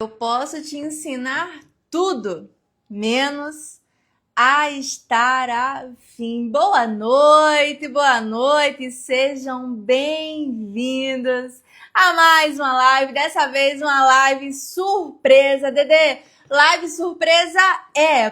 Eu posso te ensinar tudo, menos a estar afim. Boa noite, sejam bem-vindos a mais uma live, dessa vez uma live surpresa. Dedê, live surpresa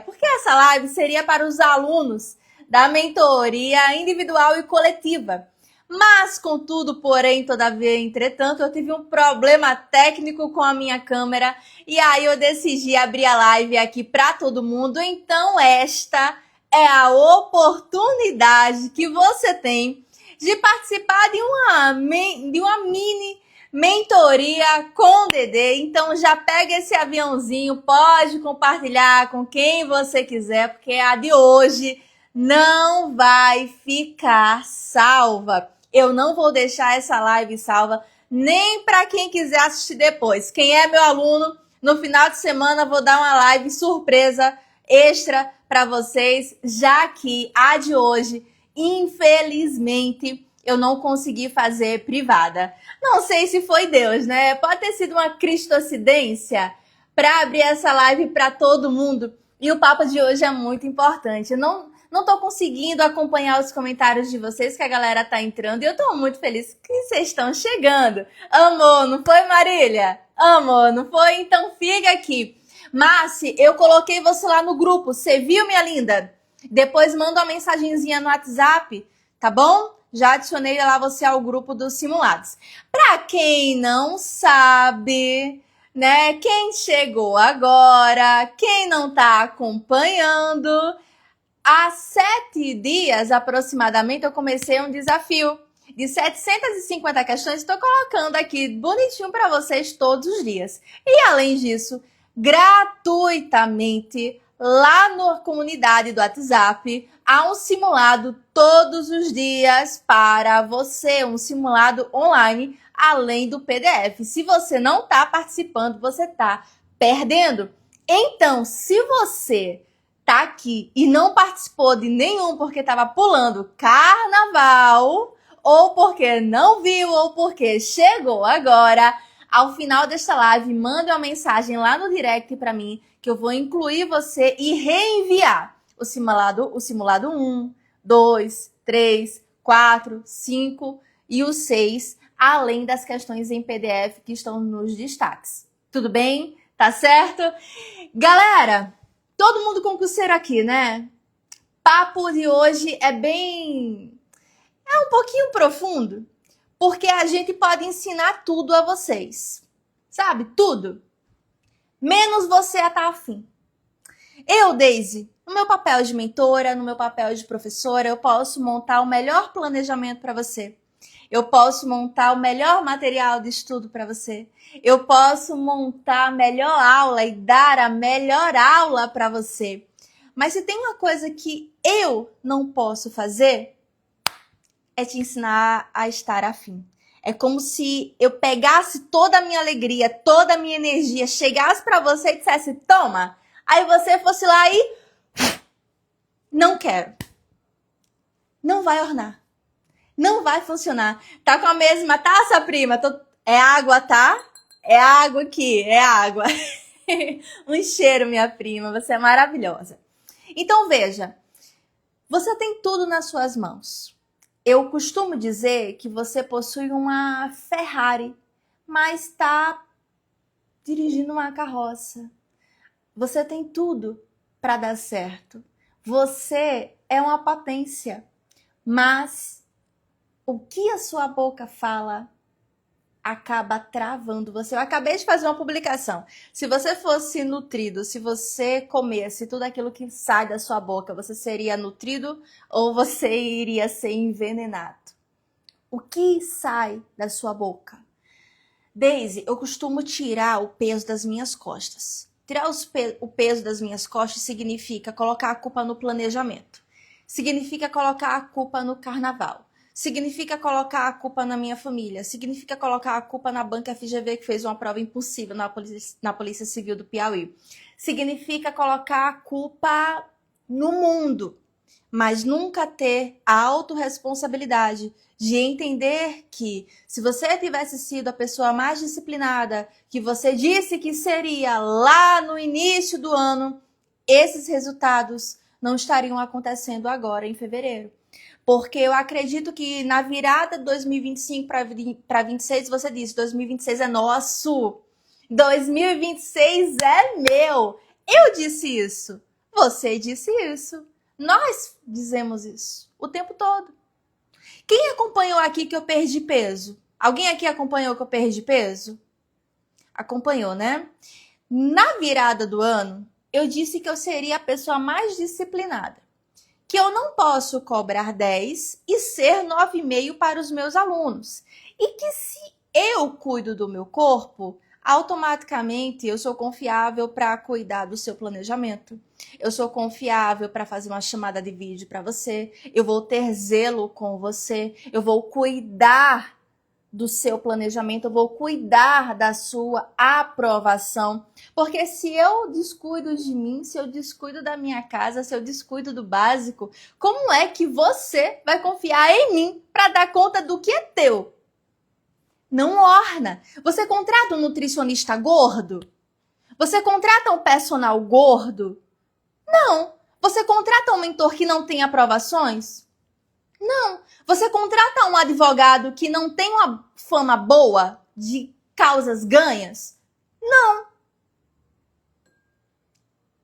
porque essa live seria para os alunos da mentoria individual e coletiva. Mas, contudo, porém, todavia, entretanto, eu tive um problema técnico com a minha câmera e aí eu decidi abrir a live aqui para todo mundo. Então, esta é a oportunidade que você tem de participar de uma mini mentoria com o Dedê. Então, já pega esse aviãozinho, pode compartilhar com quem você quiser, porque a de hoje não vai ficar salva. Eu não vou deixar essa live salva nem para quem quiser assistir depois. Quem é meu aluno, no final de semana vou dar uma live surpresa extra para vocês, já que a de hoje, infelizmente, eu não consegui fazer privada. Não sei se foi Deus, né? Pode ter sido uma cristocidência para abrir essa live para todo mundo. E o papo de hoje é muito importante. Eu não tô conseguindo acompanhar os comentários de vocês, que a galera tá entrando. E eu tô muito feliz que vocês estão chegando. Amor, não foi, Marília? Amor, não foi? Então fica aqui. Márcia, eu coloquei você lá no grupo. Você viu, minha linda? Depois manda uma mensagenzinha no WhatsApp, tá bom? Já adicionei lá você ao grupo dos simulados. Pra quem não sabe, né? Quem chegou agora, quem não tá acompanhando... Há 7 dias, aproximadamente, eu comecei um desafio de 750 questões. Estou colocando aqui bonitinho para vocês todos os dias. E, além disso, gratuitamente, lá na comunidade do WhatsApp, há um simulado todos os dias para você. Um simulado online, além do PDF. Se você não está participando, você está perdendo. Então, se você... tá aqui e não participou de nenhum porque estava pulando carnaval, ou porque não viu, ou porque chegou agora, ao final desta live, manda uma mensagem lá no direct para mim, que eu vou incluir você e reenviar o simulado 1, 2, 3, 4, 5 e o 6, além das questões em PDF que estão nos destaques. Tudo bem? Tá certo? Galera, todo mundo concurseiro aqui, né? Papo de hoje é um pouquinho profundo, porque a gente pode ensinar tudo a vocês. Sabe? Tudo. Menos você a estar afim. Eu, Daisy, no meu papel de mentora, no meu papel de professora, eu posso montar o melhor planejamento para você. Eu posso montar o melhor material de estudo para você. Eu posso montar a melhor aula e dar a melhor aula para você. Mas se tem uma coisa que eu não posso fazer, é te ensinar a estar afim. É como se eu pegasse toda a minha alegria, toda a minha energia, chegasse para você e dissesse, toma. Aí você fosse lá e... não quero. Não vai ornar. Não vai funcionar. Tá com a mesma taça, prima? É água, tá? É água aqui, é água. Um cheiro, minha prima. Você é maravilhosa. Então, veja. Você tem tudo nas suas mãos. Eu costumo dizer que você possui uma Ferrari, mas está dirigindo uma carroça. Você tem tudo para dar certo. Você é uma potência, mas... o que a sua boca fala acaba travando você. Eu acabei de fazer uma publicação. Se você fosse nutrido, se você comesse tudo aquilo que sai da sua boca, você seria nutrido ou você iria ser envenenado? O que sai da sua boca? Daisy, eu costumo tirar o peso das minhas costas. Tirar o peso das minhas costas significa colocar a culpa no planejamento. Significa colocar a culpa no carnaval. Significa colocar a culpa na minha família. Significa colocar a culpa na banca FGV que fez uma prova impossível na Polícia Civil do Piauí. Significa colocar a culpa no mundo. mas nunca ter a autorresponsabilidade de entender que se você tivesse sido a pessoa mais disciplinada que você disse que seria lá no início do ano, esses resultados não estariam acontecendo agora em fevereiro. Porque eu acredito que na virada de 2025 para 26, você disse, 2026 é nosso, 2026 é meu. Eu disse isso, você disse isso, nós dizemos isso o tempo todo. Quem acompanhou aqui que eu perdi peso? Alguém aqui acompanhou que eu perdi peso? Acompanhou, né? Na virada do ano, eu disse que eu seria a pessoa mais disciplinada. Que eu não posso cobrar 10 e ser 9,5 para os meus alunos. E que se eu cuido do meu corpo, automaticamente eu sou confiável para cuidar do seu planejamento. Eu sou confiável para fazer uma chamada de vídeo para você. Eu vou ter zelo com você. Eu vou cuidar do seu planejamento, eu vou cuidar da sua aprovação. Porque se eu descuido de mim, se eu descuido da minha casa, se eu descuido do básico, como é que você vai confiar em mim para dar conta do que é teu? Não orna. Você contrata um nutricionista gordo? Você contrata um personal gordo? Não. Você contrata um mentor que não tem aprovações? Não. Você contrata um advogado que não tem uma fama boa de causas ganhas? Não.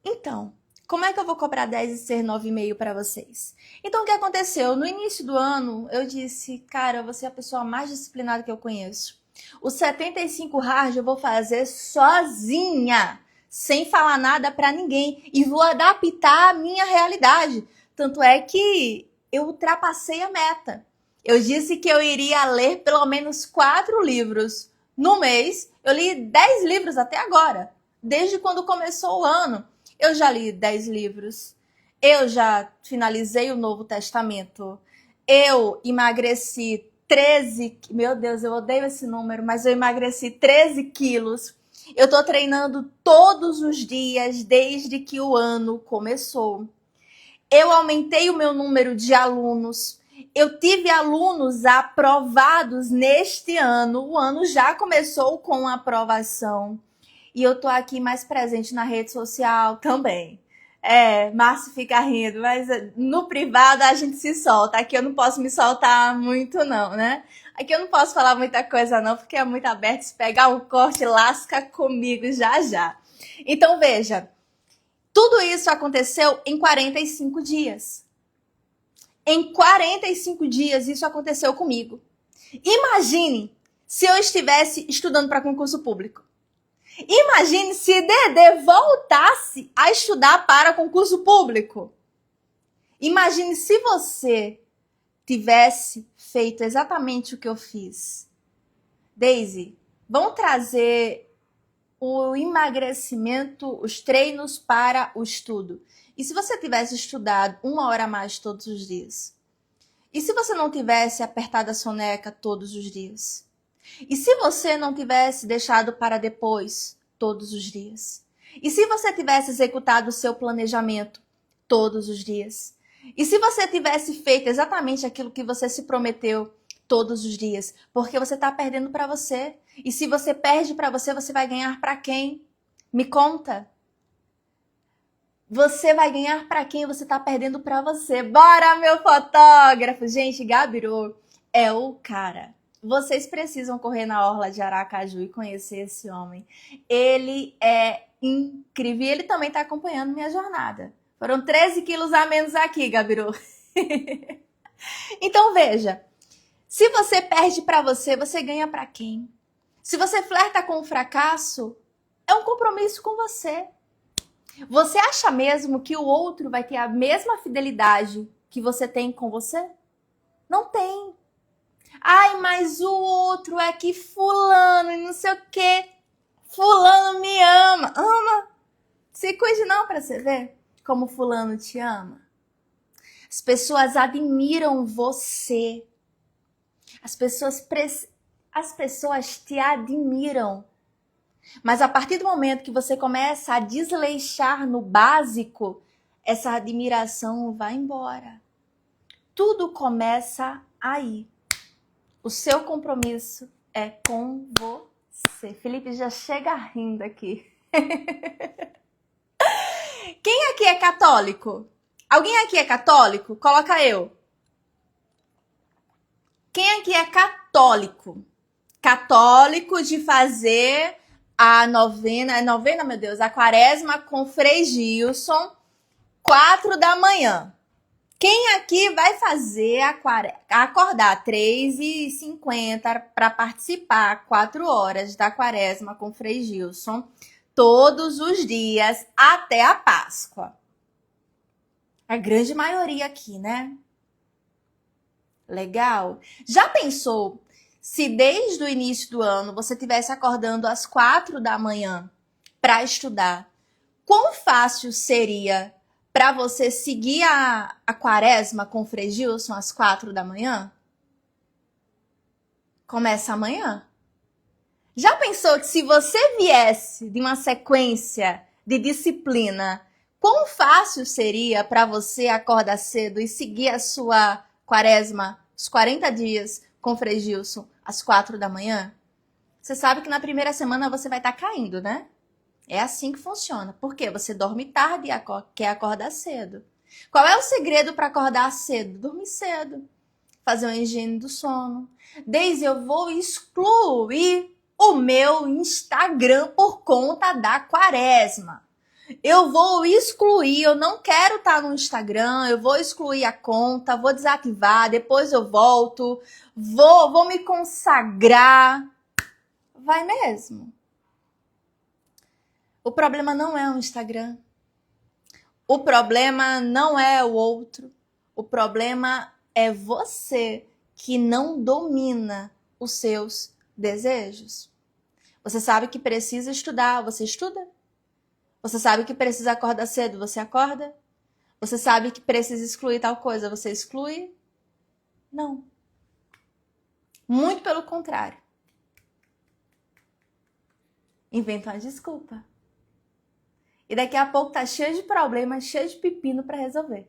Então, como é que eu vou cobrar 10 e ser 9,5 para vocês? Então, o que aconteceu? No início do ano, eu disse, cara, você é a pessoa mais disciplinada que eu conheço. Os 75 hard eu vou fazer sozinha, sem falar nada para ninguém. E vou adaptar a minha realidade. Tanto é que eu ultrapassei a meta. Eu disse que eu iria ler pelo menos 4 livros no mês. Eu li 10 livros até agora. Desde quando começou o ano, eu já li 10 livros. Eu já finalizei o Novo Testamento. Eu emagreci 13... Meu Deus, eu odeio esse número, mas eu emagreci 13 quilos. Eu tô treinando todos os dias desde que o ano começou. Eu aumentei o meu número de alunos. Eu tive alunos aprovados neste ano. O ano já começou com aprovação. E eu tô aqui mais presente na rede social também. Márcio fica rindo, mas no privado a gente se solta. Aqui eu não posso me soltar muito não, né? Aqui eu não posso falar muita coisa não, porque é muito aberto. Se pegar um corte, lasca comigo já já. Então veja, tudo isso aconteceu em 45 dias. Em 45 dias isso aconteceu comigo. Imagine se eu estivesse estudando para concurso público. Imagine se Dedê voltasse a estudar para concurso público. Imagine se você tivesse feito exatamente o que eu fiz. Daisy, vamos trazer o emagrecimento, os treinos para o estudo. E se você tivesse estudado 1 hora a mais todos os dias? E se você não tivesse apertado a soneca todos os dias? E se você não tivesse deixado para depois todos os dias? E se você tivesse executado o seu planejamento todos os dias? E se você tivesse feito exatamente aquilo que você se prometeu todos os dias? Porque você está perdendo para você. E se você perde para você, você vai ganhar para quem? Me conta. Você vai ganhar para quem? Você está perdendo para você. Bora, meu fotógrafo! Gente, Gabiru é o cara. Vocês precisam correr na orla de Aracaju e conhecer esse homem. Ele é incrível. E ele também está acompanhando minha jornada. Foram 13 quilos a menos aqui, Gabiru. Então, veja. Se você perde para você, você ganha para quem? Se você flerta com o fracasso, é um compromisso com você. Você acha mesmo que o outro vai ter a mesma fidelidade que você tem com você? Não tem. Ai, mas o outro é que fulano e não sei o quê. Fulano me ama. Ama? Se cuide não para você ver como fulano te ama. As pessoas admiram você. As pessoas te admiram. Mas a partir do momento que você começa a desleixar no básico, essa admiração vai embora. Tudo começa aí. O seu compromisso é com você. Felipe já chega rindo aqui. Quem aqui é católico? Alguém aqui é católico? Coloca eu. Quem aqui é católico? Católico de fazer a novena, meu Deus, a quaresma com Frei Gilson, 4 da manhã. Quem aqui vai fazer acordar 3h50 para participar 4 horas da quaresma com Frei Gilson todos os dias até a Páscoa? A grande maioria aqui, né? Legal. Já pensou se desde o início do ano você estivesse acordando às 4 da manhã para estudar? Quão fácil seria para você seguir a quaresma com o Frei Gilson às 4 da manhã? Começa amanhã. Já pensou que se você viesse de uma sequência de disciplina, quão fácil seria para você acordar cedo e seguir a sua quaresma, os 40 dias com o Frei Gilson às 4 da manhã? Você sabe que na primeira semana você vai estar caindo, né? É assim que funciona. Por quê? Você dorme tarde e quer acordar cedo. Qual é o segredo para acordar cedo? Dormir cedo. Fazer uma higiene do sono. Deise, eu vou excluir o meu Instagram por conta da quaresma. Eu vou excluir, eu não quero estar no Instagram, eu vou excluir a conta, vou desativar, depois eu volto, vou me consagrar. Vai mesmo. O problema não é o Instagram. O problema não é o outro. O problema é você que não domina os seus desejos. Você sabe que precisa estudar, você estuda? Você sabe que precisa acordar cedo, você acorda? Você sabe que precisa excluir tal coisa, você exclui? Não. Muito pelo contrário. Inventa uma desculpa. E daqui a pouco tá cheio de problemas, cheio de pepino para resolver.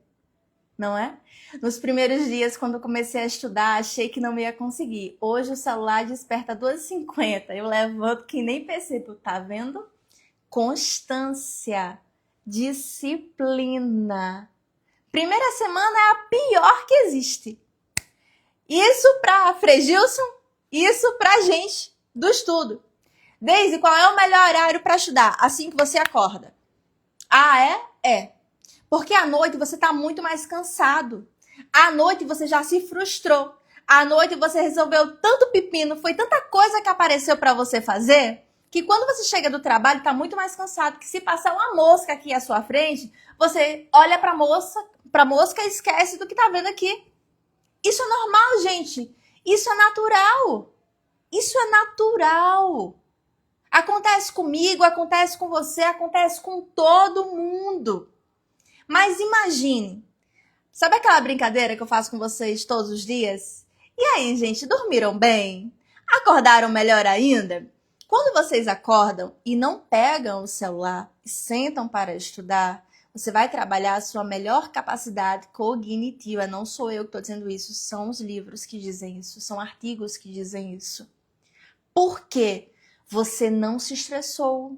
Não é? Nos primeiros dias, quando eu comecei a estudar, achei que não ia conseguir. Hoje o celular desperta 2h50. Eu levanto que nem percebo. Tá vendo? Constância. Disciplina. Primeira semana é a pior que existe. Isso para Frei Gilson, isso pra gente do estudo. Deise, qual é o melhor horário para estudar? Assim que você acorda. Ah, é? É. Porque à noite você está muito mais cansado. À noite você já se frustrou. À noite você resolveu tanto pepino, foi tanta coisa que apareceu para você fazer, que quando você chega do trabalho está muito mais cansado. Que se passar uma mosca aqui à sua frente, você olha para a mosca e esquece do que está vendo aqui. Isso é normal, gente. Isso é natural. Isso é natural. Acontece comigo, acontece com você, acontece com todo mundo. Mas imagine, sabe aquela brincadeira que eu faço com vocês todos os dias? E aí, gente, dormiram bem? Acordaram melhor ainda? Quando vocês acordam e não pegam o celular e sentam para estudar, você vai trabalhar a sua melhor capacidade cognitiva. Não sou eu que estou dizendo isso, são os livros que dizem isso, são artigos que dizem isso. Por quê? Você não se estressou.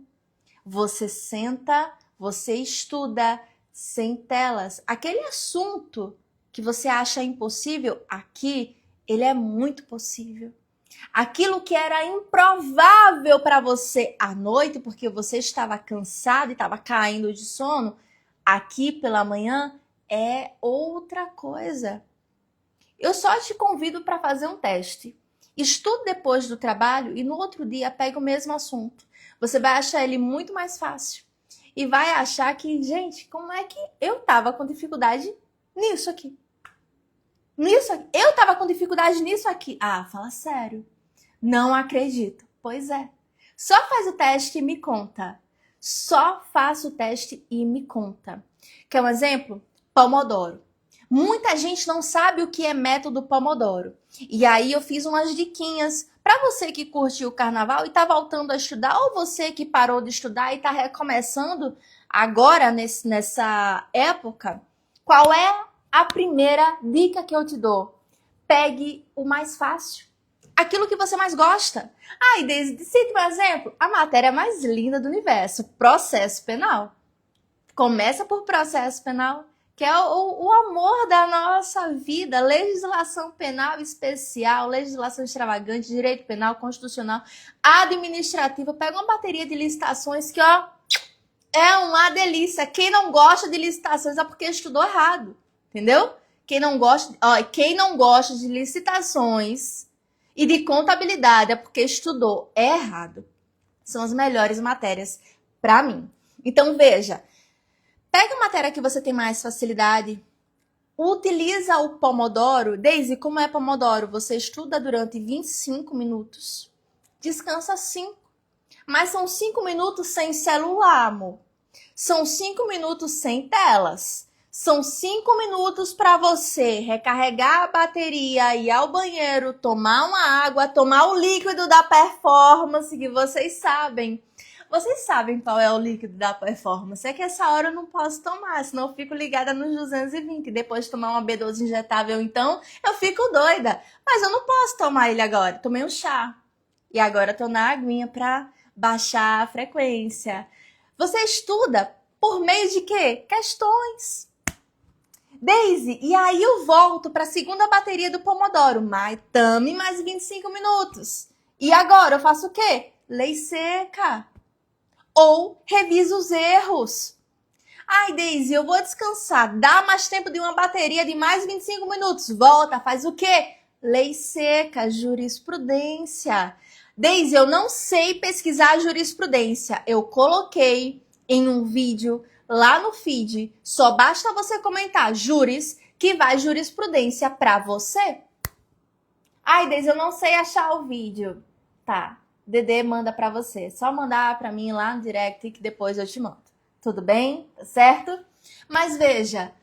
Você senta, você estuda sem telas. Aquele assunto que você acha impossível, aqui ele é muito possível. Aquilo que era improvável para você à noite, porque você estava cansado e estava caindo de sono, aqui pela manhã é outra coisa. Eu só te convido para fazer um teste. Estude depois do trabalho e no outro dia pega o mesmo assunto. Você vai achar ele muito mais fácil. E vai achar que, gente, como é que eu tava com dificuldade nisso aqui? Nisso aqui. Eu tava com dificuldade nisso aqui. Ah, fala sério. Não acredito. Pois é. Só faz o teste e me conta. Só faça o teste e me conta. Quer um exemplo? Pomodoro. Muita gente não sabe o que é método Pomodoro. E aí eu fiz umas diquinhas Para você que curtiu o carnaval e tá voltando a estudar, ou você que parou de estudar e tá recomeçando agora nessa época, qual é a primeira dica que eu te dou? Pegue o mais fácil. Aquilo que você mais gosta. E Deise, cite um exemplo. A matéria mais linda do universo, processo penal. Começa por processo penal, que é o amor da nossa vida. Legislação penal especial, legislação extravagante, direito penal, constitucional, administrativa. Pega uma bateria de licitações que, é uma delícia. Quem não gosta de licitações é porque estudou errado, entendeu? Quem não gosta de licitações e de contabilidade é porque estudou errado. São as melhores matérias para mim. Então, veja, pega a matéria que você tem mais facilidade, utiliza o Pomodoro. Deise, como é Pomodoro? Você estuda durante 25 minutos, descansa 5. Mas são 5 minutos sem celular, amor. São 5 minutos sem telas. São 5 minutos para você recarregar a bateria, ir ao banheiro, tomar uma água, tomar o líquido da performance, que vocês sabem. Vocês sabem qual é o líquido da performance. É que essa hora eu não posso tomar, senão eu fico ligada nos 220. Depois de tomar uma B12 injetável, então, eu fico doida. Mas eu não posso tomar ele agora. Tomei um chá. E agora eu tô na aguinha para baixar a frequência. Você estuda por meio de quê? Questões. Deise, e aí eu volto para a segunda bateria do Pomodoro. Tame mais 25 minutos. E agora eu faço o quê? Lei seca. Ou reviso os erros. Deise, eu vou descansar. Dá mais tempo de uma bateria de mais 25 minutos. Volta, faz o quê? Lei seca, jurisprudência. Deise, eu não sei pesquisar jurisprudência. Eu coloquei em um vídeo lá no feed. Só basta você comentar juris que vai jurisprudência para você. Deise, eu não sei achar o vídeo. Tá, Dedê manda para você. Só mandar para mim lá no direct que depois eu te mando. Tudo bem? Tá certo? Mas veja,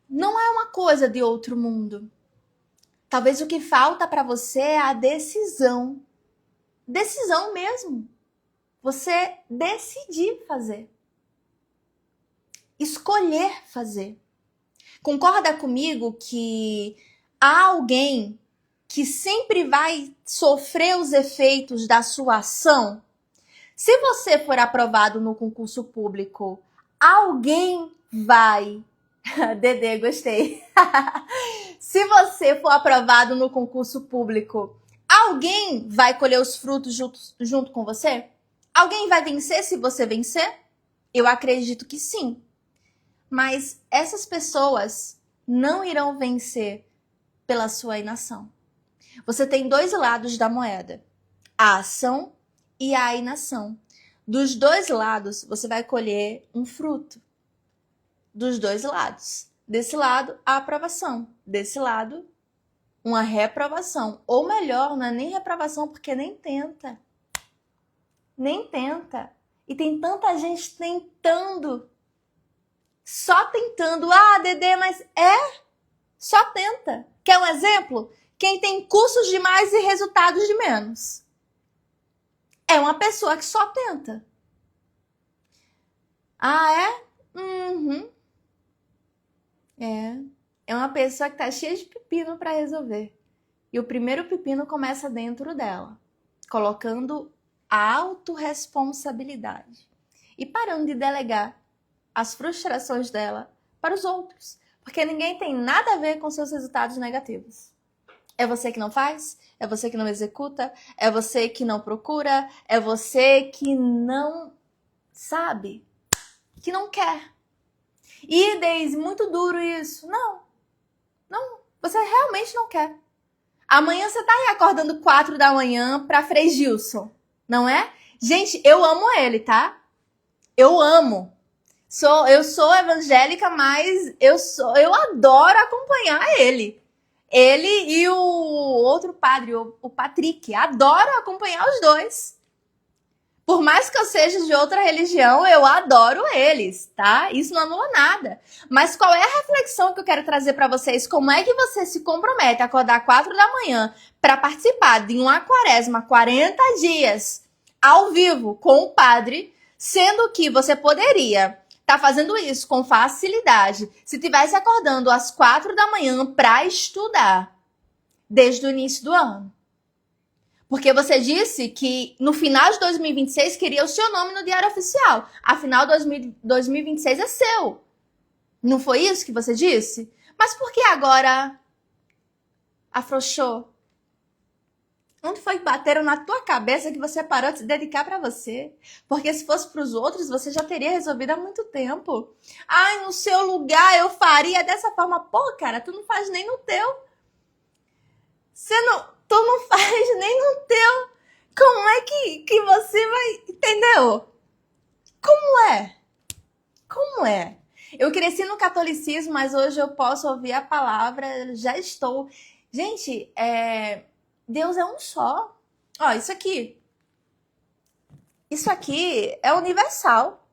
não é uma coisa de outro mundo. Talvez o que falta para você é a decisão. Decisão mesmo. Você decidir fazer. Escolher fazer. Concorda comigo que há alguém que sempre vai sofrer os efeitos da sua ação? Se você for aprovado no concurso público, alguém vai... Dedê, gostei. Se você for aprovado no concurso público, alguém vai colher os frutos junto com você? Alguém vai vencer se você vencer? Eu acredito que sim. Mas essas pessoas não irão vencer pela sua inação. Você tem dois lados da moeda, a ação e a inação. Dos dois lados, você vai colher um fruto. Dos dois lados. Desse lado, a aprovação. Desse lado, uma reprovação. Ou melhor, não é nem reprovação, porque nem tenta. Nem tenta. E tem tanta gente tentando. Só tentando. Dedê, mas só tenta. Quer um exemplo? Quem tem cursos de mais e resultados de menos. É uma pessoa que só tenta. É? É uma pessoa que tá cheia de pepino para resolver. E o primeiro pepino começa dentro dela, colocando a autorresponsabilidade e parando de delegar as frustrações dela para os outros, porque ninguém tem nada a ver com seus resultados negativos. É você que não faz? É você que não executa? É você que não procura? É você que não sabe? Que não quer? E, Deise, muito duro isso. Não, você realmente não quer. Amanhã você tá aí acordando 4 da manhã pra Frei Gilson, não é? Gente, eu amo ele, tá? Eu amo. Eu sou evangélica, mas eu adoro acompanhar ele. Ele e o outro padre, o Patrick. Adoro acompanhar os dois. Por mais que eu seja de outra religião, eu adoro eles, tá? Isso não anula nada. Mas qual é a reflexão que eu quero trazer para vocês? Como é que você se compromete a acordar 4 da manhã para participar de uma quaresma 40 dias ao vivo com o padre, sendo que você poderia estar fazendo isso com facilidade se tivesse acordando às 4 da manhã para estudar desde o início do ano? Porque você disse que no final de 2026 queria o seu nome no Diário Oficial. Afinal, 2026 é seu. Não foi isso que você disse? Mas por que agora afrouxou? Onde foi que bateram na tua cabeça que você parou de se dedicar para você? Porque se fosse para os outros, você já teria resolvido há muito tempo. Ai, no seu lugar eu faria dessa forma. Pô, cara, tu não faz nem no teu. Tu não faz nem no teu. Como é que você vai... Entendeu? Como é? Como é? Eu cresci no catolicismo, mas hoje eu posso ouvir a palavra, já estou... Gente, Deus é um só. Ó, isso aqui. Isso aqui é universal.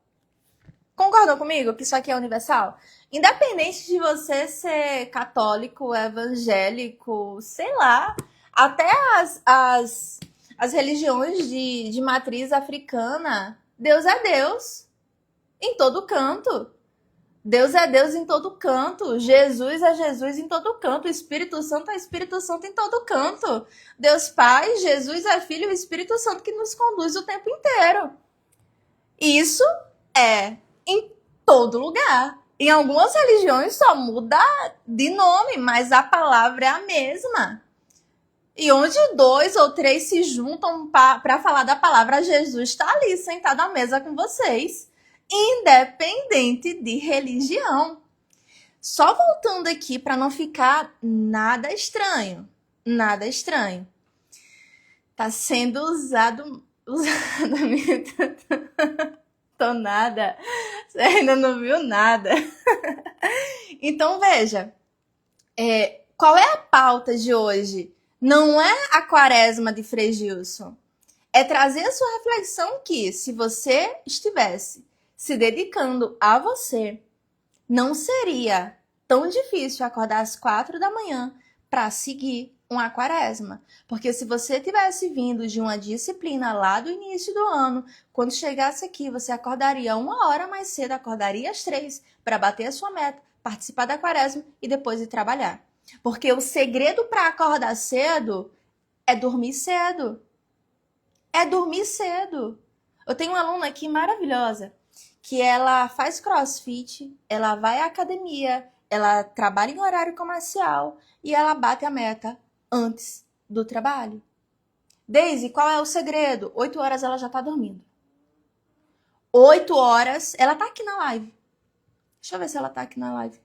Concordou comigo que isso aqui é universal? Independente de você ser católico, evangélico, sei lá, até as religiões de matriz africana, Deus é Deus em todo canto. Deus é Deus em todo canto. Jesus é Jesus em todo canto. O Espírito Santo é Espírito Santo em todo canto. Deus Pai, Jesus é Filho e o Espírito Santo que nos conduz o tempo inteiro. Isso é em todo lugar. Em algumas religiões só muda de nome, mas a palavra é a mesma. E onde 2 ou 3 se juntam para falar da palavra, Jesus está ali sentado à mesa com vocês, independente de religião. Só voltando aqui para não ficar nada estranho. Nada estranho. Tá sendo usado tô nada. Você ainda não viu nada. Então, veja. Qual é a pauta de hoje? Não é a quaresma de Frei Gilson. É trazer a sua reflexão que, se você estivesse se dedicando a você, não seria tão difícil acordar às 4 da manhã para seguir uma quaresma. Porque se você tivesse vindo de uma disciplina lá do início do ano, quando chegasse aqui, você acordaria 1 hora mais cedo, acordaria às 3 para bater a sua meta, participar da quaresma e depois ir trabalhar. Porque o segredo para acordar cedo é dormir cedo. É dormir cedo. Eu tenho uma aluna aqui maravilhosa, que ela faz crossfit, ela vai à academia, ela trabalha em horário comercial e ela bate a meta antes do trabalho. Daisy, qual é o segredo? 8 horas ela já tá dormindo. 8 horas, ela tá aqui na live. Deixa eu ver se ela tá aqui na live.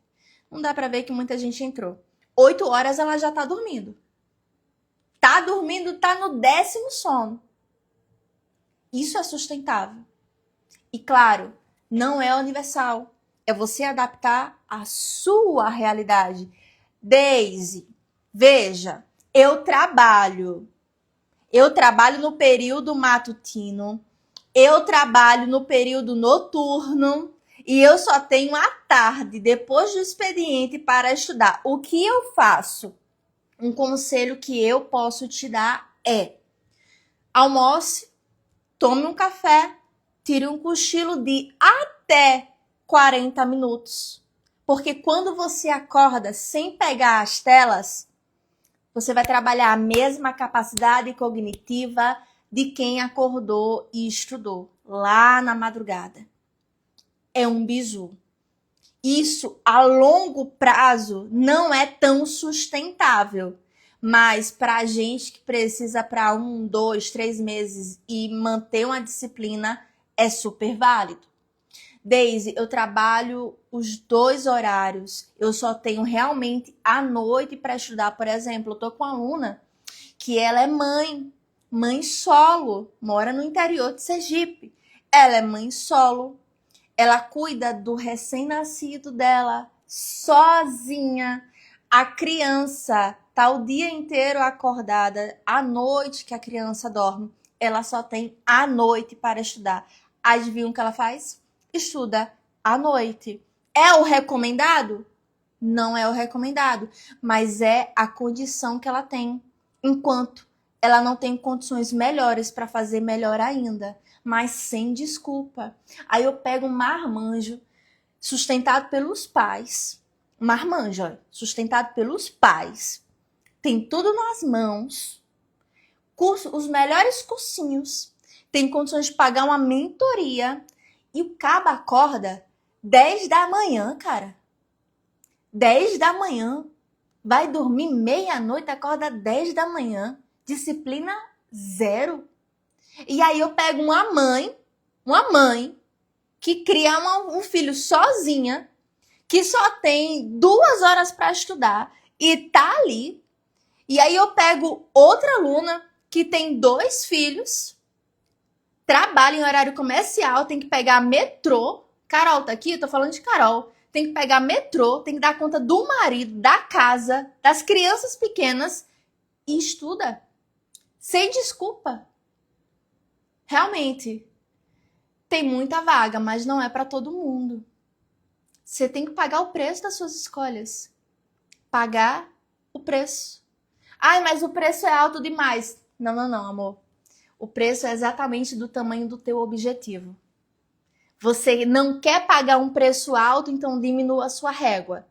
Não dá pra ver que muita gente entrou. 8 horas ela já tá dormindo. Tá dormindo, tá no 10º sono. Isso é sustentável. E claro, não é universal. É você adaptar a sua realidade. Daisy, veja, eu trabalho no período matutino, eu trabalho no período noturno e eu só tenho a tarde, depois do expediente, para estudar. O que eu faço? Um conselho que eu posso te dar é: almoce, tome um café, tire um cochilo de até 40 minutos. Porque quando você acorda sem pegar as telas, você vai trabalhar a mesma capacidade cognitiva de quem acordou e estudou lá na madrugada. É um bizu. Isso, a longo prazo, não é tão sustentável. Mas para a gente que precisa para 1, 2, 3 meses e manter uma disciplina, é super válido. Daisy, eu trabalho os 2 horários. Eu só tenho realmente a noite para estudar. Por exemplo, eu tô com uma aluna que ela é mãe solo, mora no interior de Sergipe. Ela é mãe solo. Ela cuida do recém-nascido dela, sozinha. A criança tá o dia inteiro acordada. À noite que a criança dorme, ela só tem a noite para estudar. Adivinha o que ela faz? Estuda à noite. É o recomendado? Não é o recomendado, mas é a condição que ela tem. Enquanto ela não tem condições melhores para fazer melhor ainda, mas sem desculpa. Aí eu pego um marmanjo sustentado pelos pais. Marmanjo, ó, sustentado pelos pais. Tem tudo nas mãos. Os melhores cursinhos. Tem condições de pagar uma mentoria. E o cabo acorda 10 da manhã, cara. 10 da manhã. Vai dormir meia-noite, acorda 10 da manhã. Disciplina zero. E aí eu pego uma mãe que cria um filho sozinha, que só tem 2 horas para estudar e tá ali. E aí eu pego outra aluna que tem 2 filhos, trabalha em horário comercial, tem que pegar metrô. Carol tá aqui? Eu tô falando de Carol. Tem que pegar metrô, tem que dar conta do marido, da casa, das crianças pequenas e estuda. Sem desculpa. Realmente, tem muita vaga, mas não é para todo mundo. Você tem que pagar o preço das suas escolhas. Pagar o preço. Ai, mas o preço é alto demais. Não, amor. O preço é exatamente do tamanho do teu objetivo. Você não quer pagar um preço alto, então diminua a sua régua.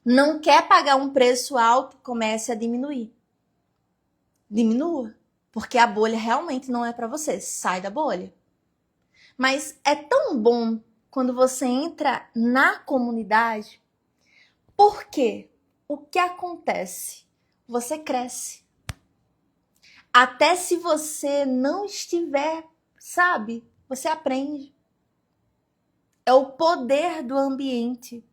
Não quer pagar um preço alto, comece a diminuir. Diminua, porque a bolha realmente não é para você. Sai da bolha. Mas é tão bom quando você entra na comunidade. Por quê? O que acontece? Você cresce. Até se você não estiver, sabe? Você aprende. É o poder do ambiente.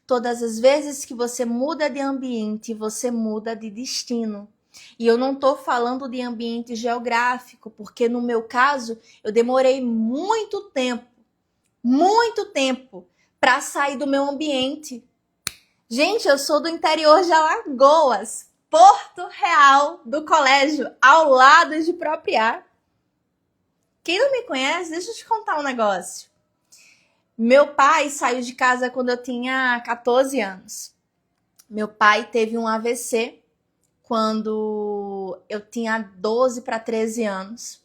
Todas as vezes que você muda de ambiente, você muda de destino. E eu não estou falando de ambiente geográfico, porque no meu caso, eu demorei muito tempo para sair do meu ambiente. Gente, eu sou do interior de Alagoas, Porto Real do Colégio, ao lado de Propriar. Quem não me conhece, deixa eu te contar um negócio. Meu pai saiu de casa quando eu tinha 14 anos. Meu pai teve um AVC quando eu tinha 12 para 13 anos.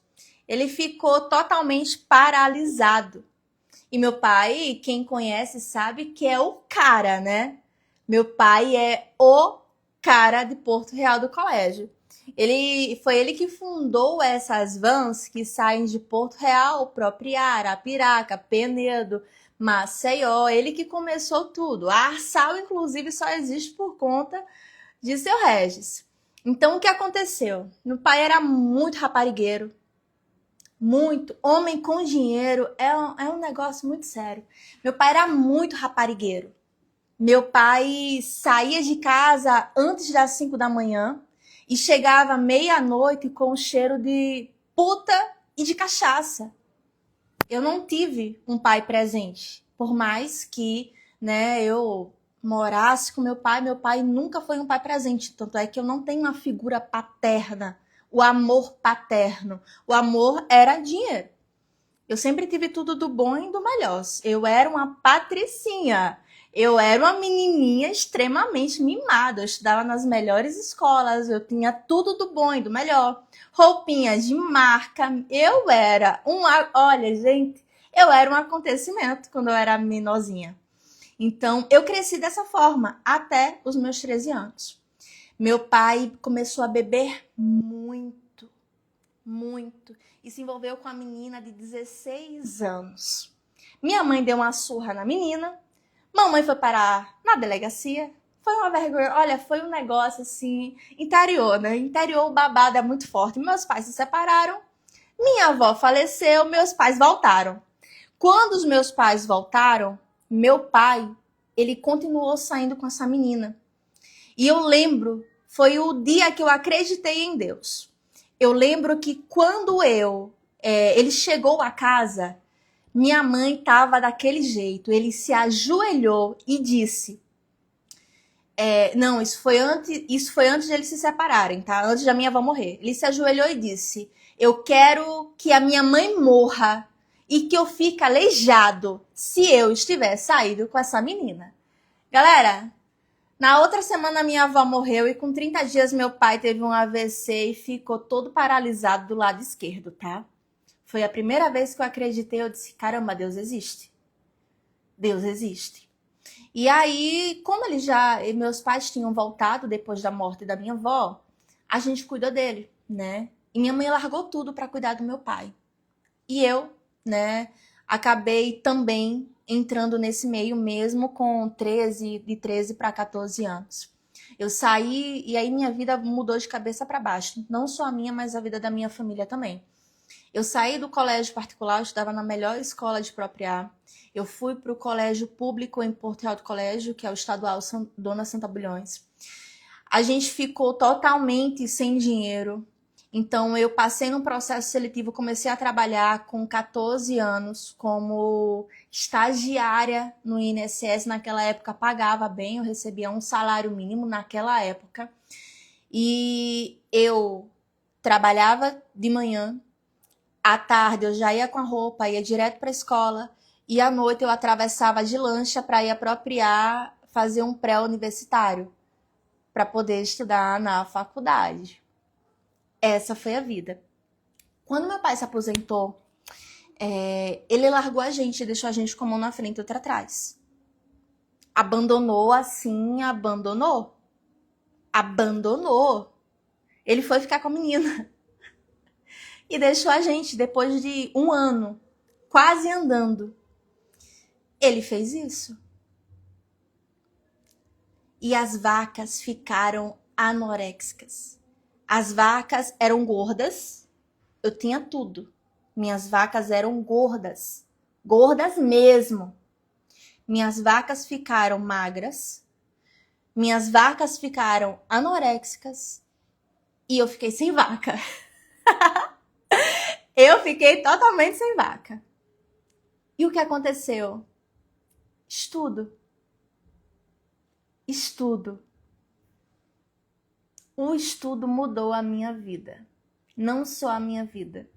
Ele ficou totalmente paralisado. E meu pai, quem conhece, sabe que é o cara, né? Meu pai é o cara de Porto Real do Colégio. Foi ele que fundou essas vans que saem de Porto Real, Propriar, Arapiraca, Penedo, Maceió. Ele que começou tudo. A Arsal, inclusive, só existe por conta de seu Regis. Então, o que aconteceu? Meu pai era muito raparigueiro. Muito. Homem com dinheiro é um negócio muito sério. Meu pai era muito raparigueiro. Meu pai saía de casa antes das 5 da manhã e chegava meia-noite com o cheiro de puta e de cachaça. Eu não tive um pai presente. Por mais que, né, eu morasse com meu pai nunca foi um pai presente. Tanto é que eu não tenho uma figura paterna, o amor paterno. O amor era dinheiro. Eu sempre tive tudo do bom e do melhor. Eu era uma patricinha. Eu era uma menininha extremamente mimada. Eu estudava nas melhores escolas. Eu tinha tudo do bom e do melhor. Roupinhas de marca. Olha, gente, eu era um acontecimento quando eu era menorzinha. Então, eu cresci dessa forma até os meus 13 anos. Meu pai começou a beber muito, muito. E se envolveu com a menina de 16 anos. Minha mãe deu uma surra na menina. Mamãe foi parar na delegacia. Foi uma vergonha. Olha, foi um negócio assim, interior, né? Interior, o babado é muito forte. Meus pais se separaram. Minha avó faleceu, meus pais voltaram. Quando os meus pais voltaram, meu pai, ele continuou saindo com essa menina. E eu lembro, foi o dia que eu acreditei em Deus. Eu lembro que quando ele chegou a casa, minha mãe estava daquele jeito. Ele se ajoelhou e disse... isso foi antes de eles se separarem, tá? Antes da minha avó morrer. Ele se ajoelhou e disse: Eu quero que a minha mãe morra e que eu fique aleijado se eu estiver saído com essa menina. Galera, na outra semana minha avó morreu e com 30 dias meu pai teve um AVC e ficou todo paralisado do lado esquerdo, tá? Foi a primeira vez que eu acreditei, eu disse, caramba, Deus existe. Deus existe. E aí, como meus pais tinham voltado depois da morte da minha avó, a gente cuidou dele, né? E minha mãe largou tudo para cuidar do meu pai. E eu, né, acabei também entrando nesse meio mesmo com de 13 para 14 anos. Eu saí e aí minha vida mudou de cabeça para baixo. Não só a minha, mas a vida da minha família também. Eu saí do colégio particular, eu estudava na melhor escola de Propriá. Eu fui para o colégio público em Porto Real do Colégio, que é o estadual Dona Santa Bulhões. A gente ficou totalmente sem dinheiro. Então, eu passei num processo seletivo, comecei a trabalhar com 14 anos como estagiária no INSS. Naquela época, pagava bem, eu recebia um salário mínimo naquela época. E eu trabalhava de manhã, à tarde eu já ia com a roupa, ia direto para a escola, e à noite eu atravessava de lancha para ir apropriar, fazer um pré-universitário, para poder estudar na faculdade. Essa foi a vida. Quando meu pai se aposentou, ele largou a gente, deixou a gente com a mão na frente e outra atrás. Abandonou assim, abandonou. Abandonou. Ele foi ficar com a menina. E deixou a gente depois de 1 ano, quase andando. Ele fez isso. E as vacas ficaram anoréxicas. As vacas eram gordas. Eu tinha tudo. Minhas vacas eram gordas. Gordas mesmo. Minhas vacas ficaram magras. Minhas vacas ficaram anoréxicas. E eu fiquei sem vaca. Eu fiquei totalmente sem vaca. E o que aconteceu? Estudo. Estudo. O estudo mudou a minha vida. Não só a minha vida,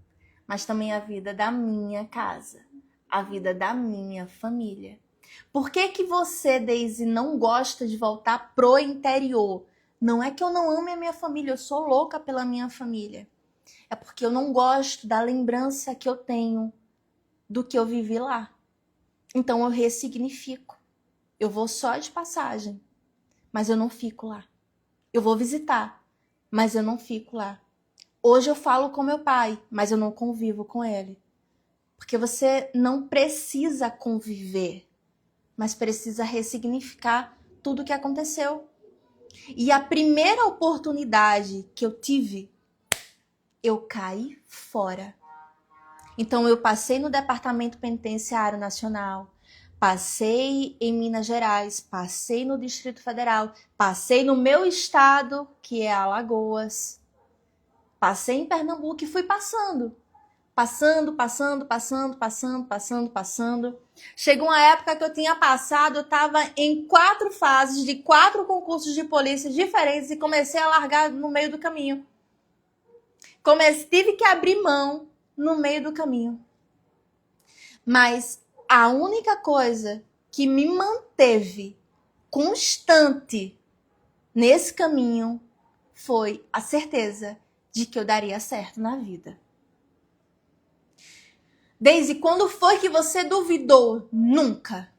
mas também a vida da minha casa. A vida da minha família. Por que que você, Daisy, não gosta de voltar pro interior? Não é que eu não ame a minha família, eu sou louca pela minha família. É porque eu não gosto da lembrança que eu tenho do que eu vivi lá. Então eu ressignifico. Eu vou só de passagem, mas eu não fico lá. Eu vou visitar, mas eu não fico lá. Hoje eu falo com meu pai, mas eu não convivo com ele. Porque você não precisa conviver, mas precisa ressignificar tudo o que aconteceu. E a primeira oportunidade que eu tive, eu caí fora. Então eu passei no Departamento Penitenciário Nacional, passei em Minas Gerais, passei no Distrito Federal, passei no meu estado, que é Alagoas, passei em Pernambuco e fui passando. Passando. Chegou uma época que eu tinha passado, eu estava em 4 fases de 4 concursos de polícia diferentes e comecei a largar no meio do caminho. Tive que abrir mão no meio do caminho. Mas a única coisa que me manteve constante nesse caminho foi a certeza de que eu daria certo na vida. Daisy, quando foi que você duvidou? Nunca.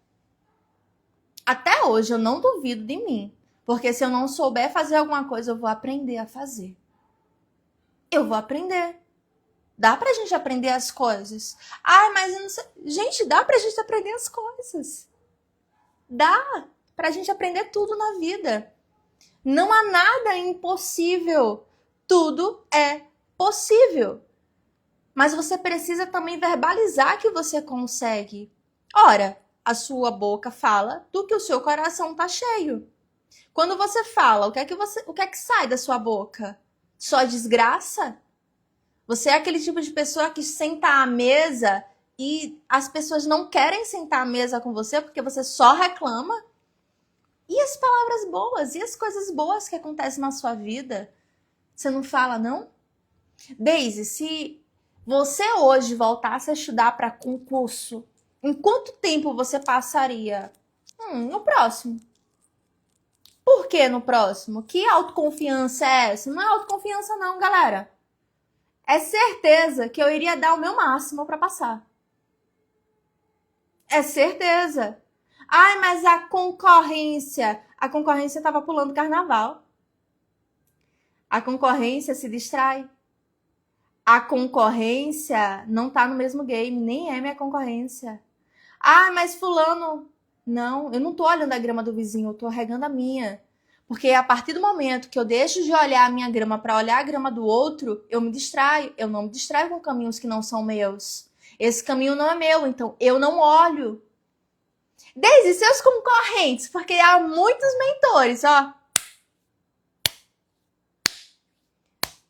Até hoje eu não duvido de mim. Porque se eu não souber fazer alguma coisa, eu vou aprender a fazer. Eu vou aprender. Dá pra gente aprender as coisas. Ai, mas eu não sei. Gente, dá pra gente aprender as coisas. Dá pra gente aprender tudo na vida. Não há nada impossível. Tudo é possível. Mas você precisa também verbalizar que você consegue. Ora, a sua boca fala do que o seu coração tá cheio. Quando você fala, o que é que sai da sua boca? Só desgraça? Você é aquele tipo de pessoa que senta à mesa e as pessoas não querem sentar à mesa com você porque você só reclama? E as palavras boas? E as coisas boas que acontecem na sua vida? Você não fala, não? Daisy, se você hoje voltasse a estudar para concurso, em quanto tempo você passaria? No próximo. Por que no próximo? Que autoconfiança é essa? Não é autoconfiança não, galera. É certeza que eu iria dar o meu máximo para passar. É certeza. Ai, mas a concorrência estava pulando carnaval. A concorrência se distrai. A concorrência não tá no mesmo game, nem é minha concorrência. Ah, mas fulano... Não, eu não tô olhando a grama do vizinho, eu tô regando a minha. Porque a partir do momento que eu deixo de olhar a minha grama para olhar a grama do outro, eu me distraio. Eu não me distraio com caminhos que não são meus. Esse caminho não é meu, então eu não olho. Desde seus concorrentes, porque há muitos mentores, ó.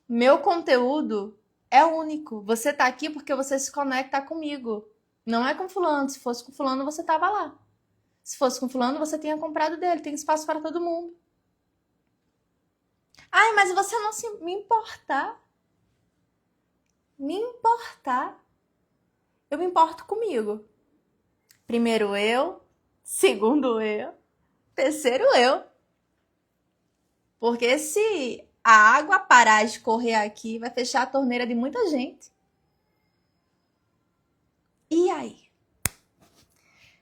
Meu conteúdo é único. Você tá aqui porque você se conecta comigo. Não é com fulano. Se fosse com fulano, você tava lá. Se fosse com fulano, você tinha comprado dele. Tem espaço para todo mundo. Ai, mas você não se me importar. Me importar. Eu me importo comigo. Primeiro eu, segundo eu, terceiro eu. Porque se a água parar de correr aqui, vai fechar a torneira de muita gente. E aí?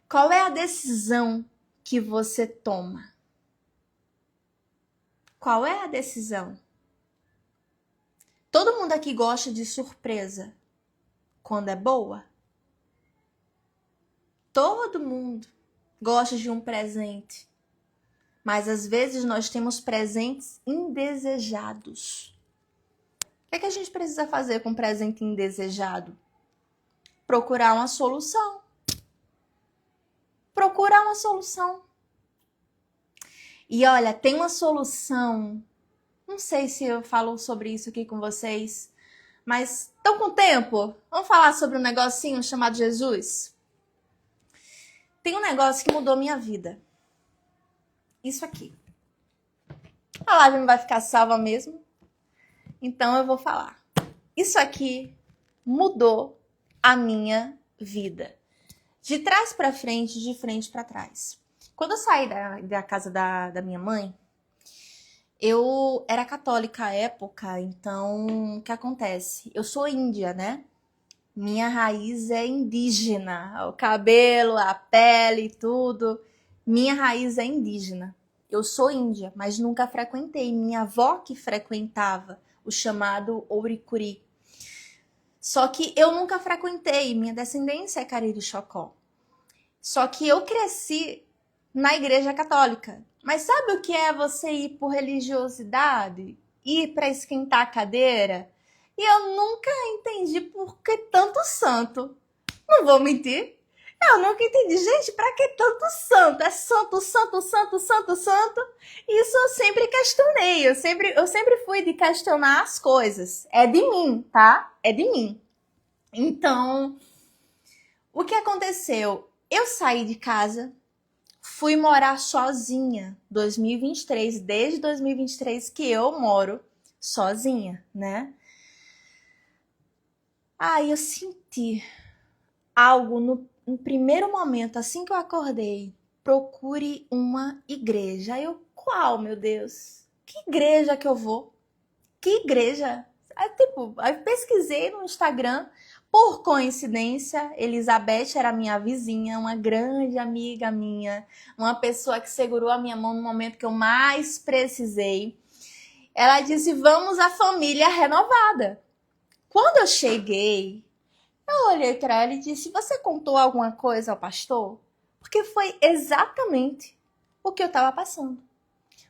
Qual é a decisão que você toma? Qual é a decisão? Todo mundo aqui gosta de surpresa quando é boa? Todo mundo gosta de um presente. Mas às vezes nós temos presentes indesejados. O que a gente precisa fazer com um presente indesejado? Procurar uma solução. Procurar uma solução. E olha, tem uma solução. Não sei se eu falo sobre isso aqui com vocês, mas estão com tempo? Vamos falar sobre um negocinho chamado Jesus? Tem um negócio que mudou minha vida. Isso aqui. A live não vai ficar salva mesmo, então eu vou falar. Isso aqui mudou a minha vida. De trás para frente, de frente para trás. Quando eu saí da casa da minha mãe, eu era católica à época, então o que acontece? Eu sou índia, né? Minha raiz é indígena. O cabelo, a pele, tudo. Minha raiz é indígena. Eu sou índia, mas nunca frequentei. Minha avó que frequentava o chamado Ouricuri. Só que eu nunca frequentei. Minha descendência é Cariri-Xocó. Só que eu cresci na igreja católica. Mas sabe o que é você ir por religiosidade? Ir para esquentar a cadeira? E eu nunca entendi por que tanto santo. Não vou mentir. Eu nunca entendi. Gente, pra que tanto santo? É santo, santo, santo, santo, santo. Isso eu sempre questionei. Eu sempre fui de questionar as coisas. É de mim, tá? É de mim. Então, o que aconteceu? Eu saí de casa, fui morar sozinha. 2023, desde 2023 que eu moro sozinha, né? Aí eu senti algo no primeiro momento, assim que eu acordei. Procure uma igreja. Aí eu, qual, meu Deus? Que igreja que eu vou? Que igreja? Aí pesquisei no Instagram. Por coincidência, Elizabeth era minha vizinha, uma grande amiga minha, uma pessoa que segurou a minha mão no momento que eu mais precisei. Ela disse, vamos à família renovada. Quando eu cheguei, eu olhei para ela e disse, você contou alguma coisa ao pastor? Porque foi exatamente o que eu estava passando.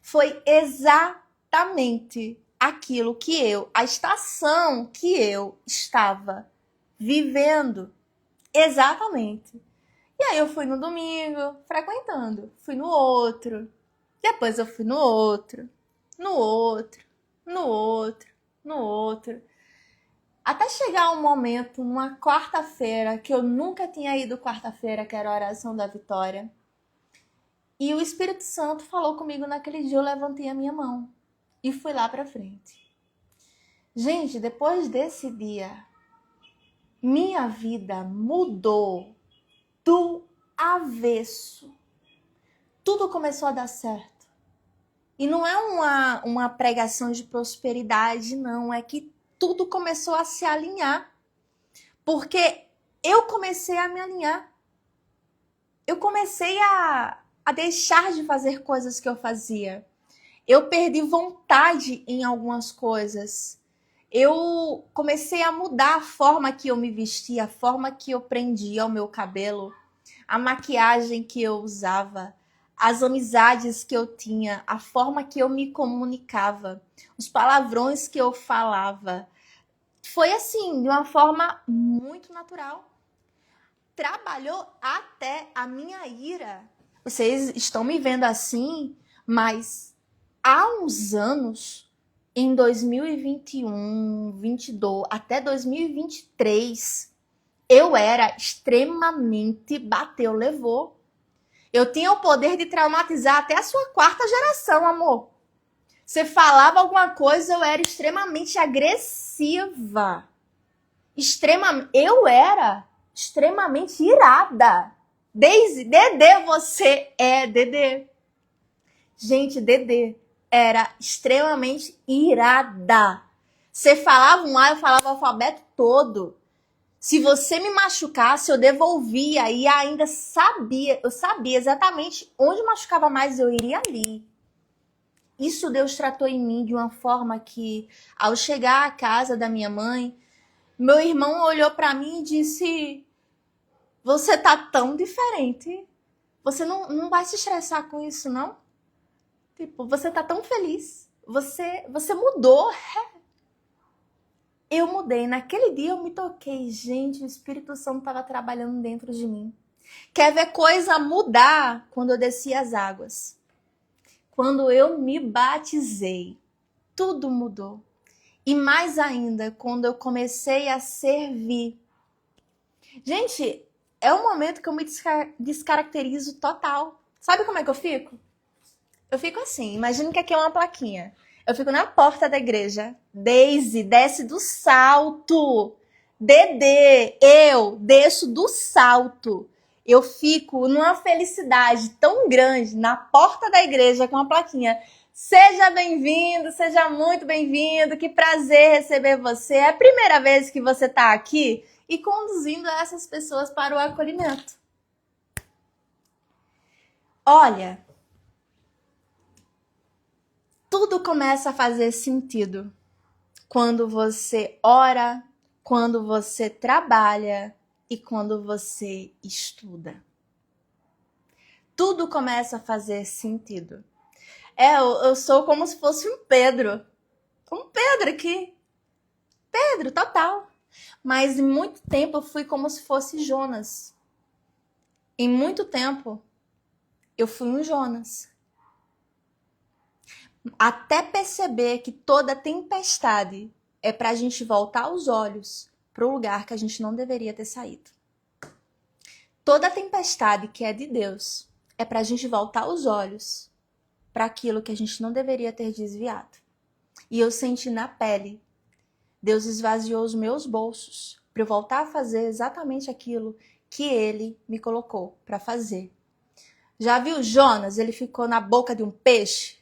Foi exatamente aquilo a estação que eu estava vivendo. Exatamente. E aí eu fui no domingo, frequentando. Fui no outro. Depois eu fui no outro. No outro. No outro. No outro. Até chegar um momento, uma quarta-feira, que eu nunca tinha ido quarta-feira, que era a oração da vitória. E o Espírito Santo falou comigo naquele dia, eu levantei a minha mão e fui lá pra frente. Gente, depois desse dia, minha vida mudou do avesso. Tudo começou a dar certo. E não é uma pregação de prosperidade, não. É que tudo começou a se alinhar. Porque eu comecei a me alinhar. Eu comecei a deixar de fazer coisas que eu fazia. Eu perdi vontade em algumas coisas. Eu comecei a mudar a forma que eu me vestia, a forma que eu prendia o meu cabelo, a maquiagem que eu usava, as amizades que eu tinha, a forma que eu me comunicava, os palavrões que eu falava. Foi assim, de uma forma muito natural. Trabalhou até a minha ira. Vocês estão me vendo assim, mas há uns anos, em 2021, 22, até 2023, eu era extremamente bateu, levou. Eu tinha o poder de traumatizar até a sua quarta geração, amor. Você falava alguma coisa, eu era extremamente agressiva. Eu era extremamente irada. Desde Dedê, você é Dedê. Gente, Dedê era extremamente irada. Você falava um A, eu falava o alfabeto todo. Se você me machucasse, eu devolvia e ainda eu sabia exatamente onde machucava mais, eu iria ali. Isso Deus tratou em mim de uma forma que, ao chegar à casa da minha mãe, meu irmão olhou para mim e disse: você tá tão diferente. Você não vai se estressar com isso, não? Tipo, você tá tão feliz. Você mudou. Eu mudei. Naquele dia eu me toquei. Gente, o Espírito Santo estava trabalhando dentro de mim. Quer ver coisa mudar? Quando eu desci as águas. Quando eu me batizei. Tudo mudou. E mais ainda, quando eu comecei a servir. Gente, é um momento que eu me descaracterizo total. Sabe como é que eu fico? Eu fico assim, imagina que aqui é uma plaquinha. Eu fico na porta da igreja. Daisy, desce do salto. Dedê, eu desço do salto. Eu fico numa felicidade tão grande na porta da igreja com uma plaquinha. Seja bem-vindo, seja muito bem-vindo. Que prazer receber você. É a primeira vez que você está aqui e conduzindo essas pessoas para o acolhimento. Olha, tudo começa a fazer sentido quando você ora, quando você trabalha e quando você estuda. Tudo começa a fazer sentido. Eu sou como se fosse um Pedro. Um Pedro aqui. Pedro, total. Mas em muito tempo eu fui como se fosse Jonas. Em muito tempo eu fui um Jonas. Até perceber que toda tempestade é para a gente voltar os olhos para o lugar que a gente não deveria ter saído. Toda tempestade que é de Deus é para a gente voltar os olhos para aquilo que a gente não deveria ter desviado. E eu senti na pele, Deus esvaziou os meus bolsos para eu voltar a fazer exatamente aquilo que Ele me colocou para fazer. Já viu Jonas? Ele ficou na boca de um peixe?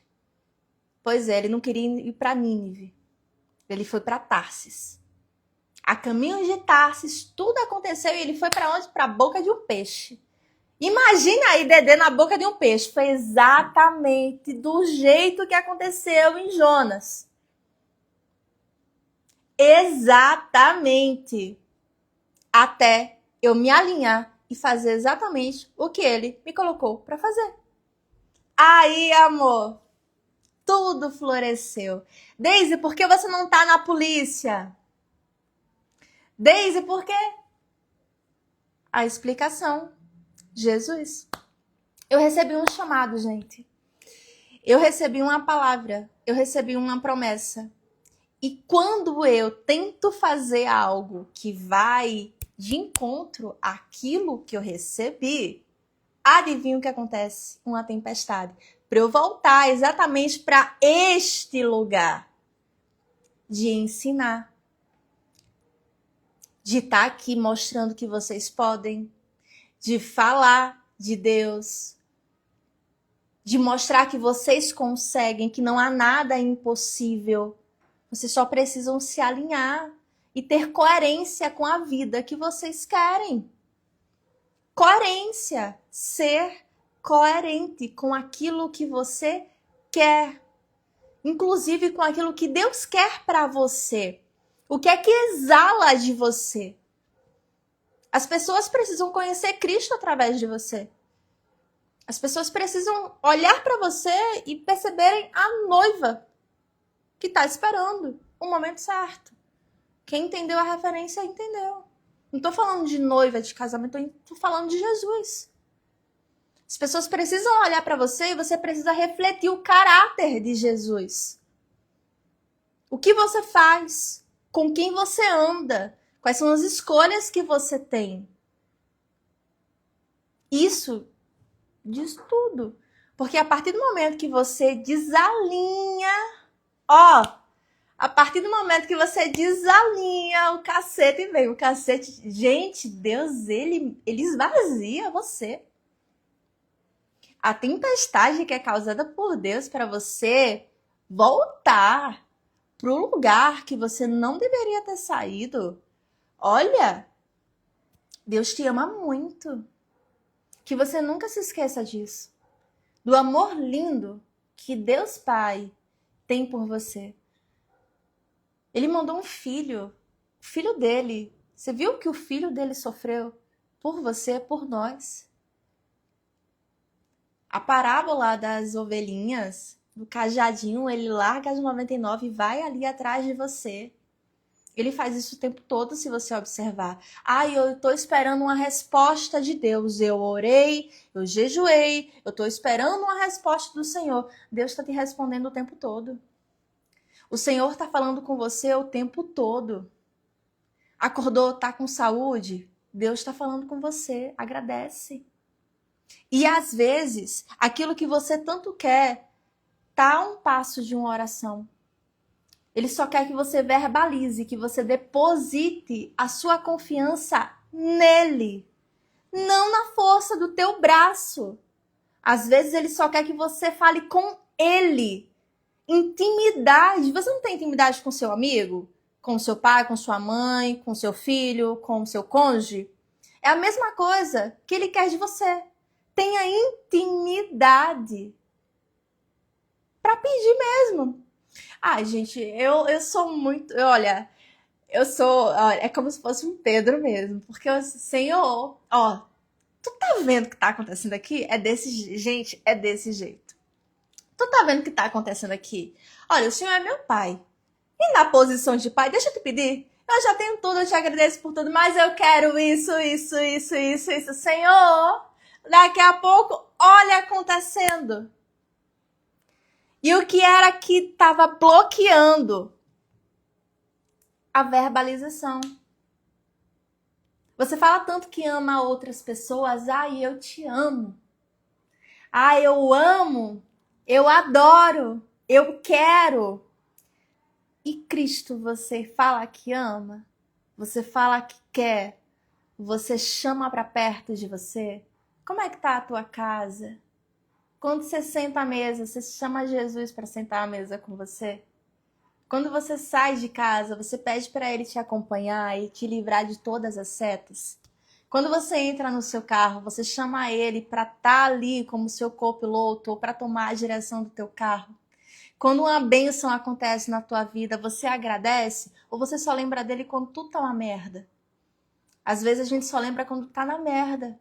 Pois é, ele não queria ir para Nínive. Ele foi para Tarsis. A caminho de Tarsis, tudo aconteceu e ele foi para onde? Para a boca de um peixe. Imagina aí Dedê na boca de um peixe. Foi exatamente do jeito que aconteceu em Jonas. Exatamente. Até eu me alinhar e fazer exatamente o que ele me colocou para fazer. Aí, amor, tudo floresceu. Daisy, por que você não tá na polícia? Daisy, por quê? A explicação. Jesus. Eu recebi um chamado, gente. Eu recebi uma palavra. Eu recebi uma promessa. E quando eu tento fazer algo que vai de encontro àquilo que eu recebi, adivinha o que acontece? Uma tempestade. Para eu voltar exatamente para este lugar. de ensinar, de estar aqui mostrando que vocês podem, de falar de Deus, de mostrar que vocês conseguem, que não há nada impossível. Vocês só precisam se alinhar e ter coerência com a vida que vocês querem. Coerência, ser coerente com aquilo que você quer, inclusive com aquilo que Deus quer para você. O que é que exala de você? As pessoas precisam conhecer Cristo através de você. As pessoas precisam olhar para você e perceberem a noiva que está esperando o momento certo. Quem entendeu a referência, entendeu. Não estou falando de noiva, de casamento, estou falando de Jesus. As pessoas precisam olhar para você e você precisa refletir o caráter de Jesus. O que você faz? Com quem você anda? Quais são as escolhas que você tem? Isso diz tudo. Porque a partir do momento que você desalinha, a partir do momento que você desalinha o cacete, vem o cacete, gente, Deus, ele esvazia você. A tempestade que é causada por Deus para você voltar para o lugar que você não deveria ter saído. Olha, Deus te ama muito. Que você nunca se esqueça disso. Do amor lindo que Deus Pai tem por você. Ele mandou um filho, o filho dele. Você viu que o filho dele sofreu por você, por nós? A parábola das ovelhinhas, do cajadinho, ele larga as 99 e vai ali atrás de você. Ele faz isso o tempo todo, se você observar. Eu estou esperando uma resposta de Deus. Eu orei, eu jejuei, eu estou esperando uma resposta do Senhor. Deus está te respondendo o tempo todo. O Senhor está falando com você o tempo todo. Acordou, está com saúde? Deus está falando com você. Agradece. E às vezes, aquilo que você tanto quer está a um passo de uma oração. Ele só quer que você verbalize, que você deposite a sua confiança nele, não na força do teu braço. Às vezes ele só quer que você fale com ele. Intimidade. Você não tem intimidade com seu amigo? Com seu pai, com sua mãe, com seu filho, com seu cônjuge? É a mesma coisa que ele quer de você. Tenha intimidade. Para pedir mesmo. Gente, eu sou muito... Olha, eu sou... É como se fosse um Pedro mesmo. Porque, Senhor, tu tá vendo o que tá acontecendo aqui? Gente, é desse jeito. Tu tá vendo o que tá acontecendo aqui? Olha, o Senhor é meu pai. E na posição de pai, deixa eu te pedir. Eu já tenho tudo, eu te agradeço por tudo, mas eu quero isso. Senhor, daqui a pouco, olha acontecendo. E o que era que estava bloqueando a verbalização? Você fala tanto que ama outras pessoas. Eu te amo. Eu amo. Eu adoro. Eu quero. E Cristo, você fala que ama? Você fala que quer? Você chama para perto de você? Como é que tá a tua casa? Quando você senta à mesa, você chama Jesus para sentar à mesa com você? Quando você sai de casa, você pede para ele te acompanhar e te livrar de todas as setas? Quando você entra no seu carro, você chama ele para estar ali como seu copiloto ou para tomar a direção do teu carro? Quando uma bênção acontece na tua vida, você agradece ou você só lembra dele quando tudo tá uma merda? Às vezes a gente só lembra quando tá na merda.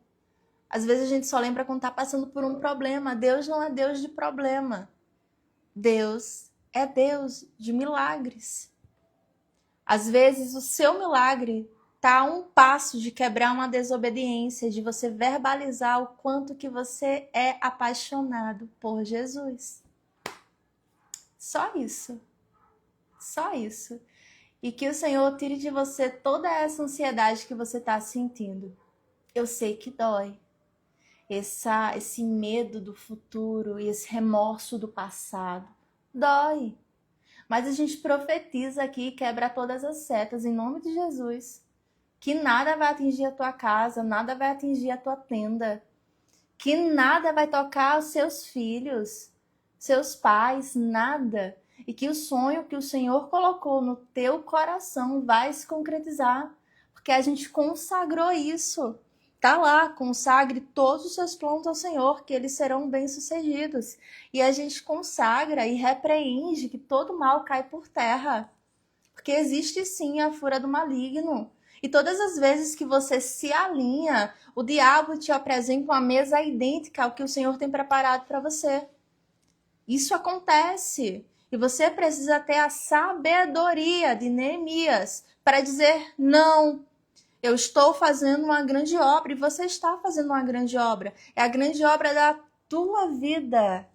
Às vezes a gente só lembra quando tá passando por um problema. Deus não é Deus de problema. Deus é Deus de milagres. Às vezes o seu milagre tá a um passo de quebrar uma desobediência, de você verbalizar o quanto que você é apaixonado por Jesus. Só isso. Só isso. E que o Senhor tire de você toda essa ansiedade que você tá sentindo. Eu sei que dói. Esse medo do futuro e esse remorso do passado. Dói. Mas a gente profetiza aqui e quebra todas as setas em nome de Jesus. Que nada vai atingir a tua casa, nada vai atingir a tua tenda. Que nada vai tocar os seus filhos, seus pais, nada. E que o sonho que o Senhor colocou no teu coração vai se concretizar. Porque a gente consagrou isso. Tá lá, consagre todos os seus planos ao Senhor, que eles serão bem-sucedidos. E a gente consagra e repreende que todo mal cai por terra. Porque existe sim a fúria do maligno. E todas as vezes que você se alinha, o diabo te apresenta uma mesa idêntica ao que o Senhor tem preparado para você. Isso acontece. E você precisa ter a sabedoria de Neemias para dizer não. Eu estou fazendo uma grande obra e você está fazendo uma grande obra. É a grande obra da tua vida.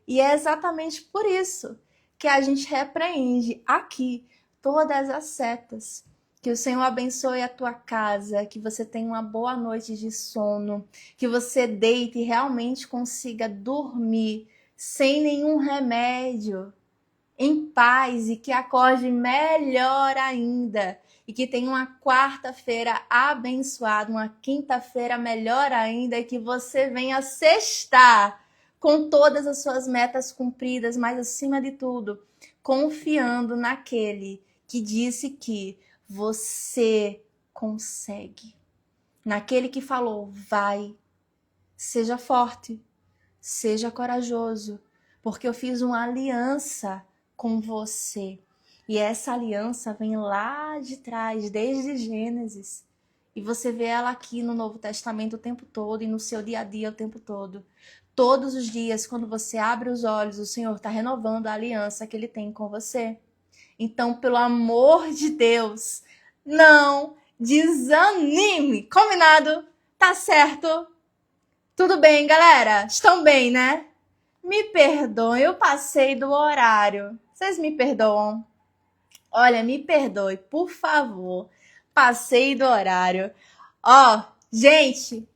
E é exatamente por isso que a gente repreende aqui todas as setas. Que o Senhor abençoe a tua casa, que você tenha uma boa noite de sono, que você deite e realmente consiga dormir sem nenhum remédio, em paz, e que acorde melhor ainda. E que tenha uma quarta-feira abençoada, uma quinta-feira melhor ainda, e que você venha sextar com todas as suas metas cumpridas, mas acima de tudo, confiando naquele que disse que você consegue. Naquele que falou, vai, seja forte, seja corajoso, porque eu fiz uma aliança com você. E essa aliança vem lá de trás, desde Gênesis. E você vê ela aqui no Novo Testamento o tempo todo e no seu dia a dia o tempo todo. Todos os dias, quando você abre os olhos, o Senhor está renovando a aliança que Ele tem com você. Então, pelo amor de Deus, não desanime. Combinado? Tá certo? Tudo bem, galera? Estão bem, né? Me perdoem, eu passei do horário. Vocês me perdoam? Olha, me perdoe, por favor. Passei do horário. Ó, gente,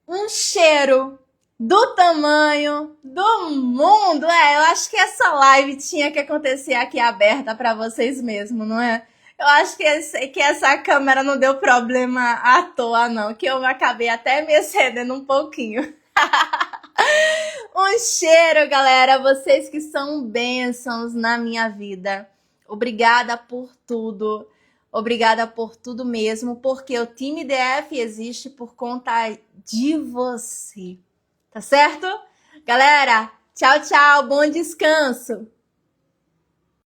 um cheiro do tamanho do mundo. Eu acho que essa live tinha que acontecer aqui aberta para vocês mesmo, não é? Eu acho que essa câmera não deu problema à toa, não. Que eu acabei até me excedendo um pouquinho. Um cheiro, galera. Vocês que são bênçãos na minha vida. Obrigada por tudo. Obrigada por tudo mesmo, porque o time DF existe por conta de você. Tá certo? Galera, tchau, tchau. Bom descanso.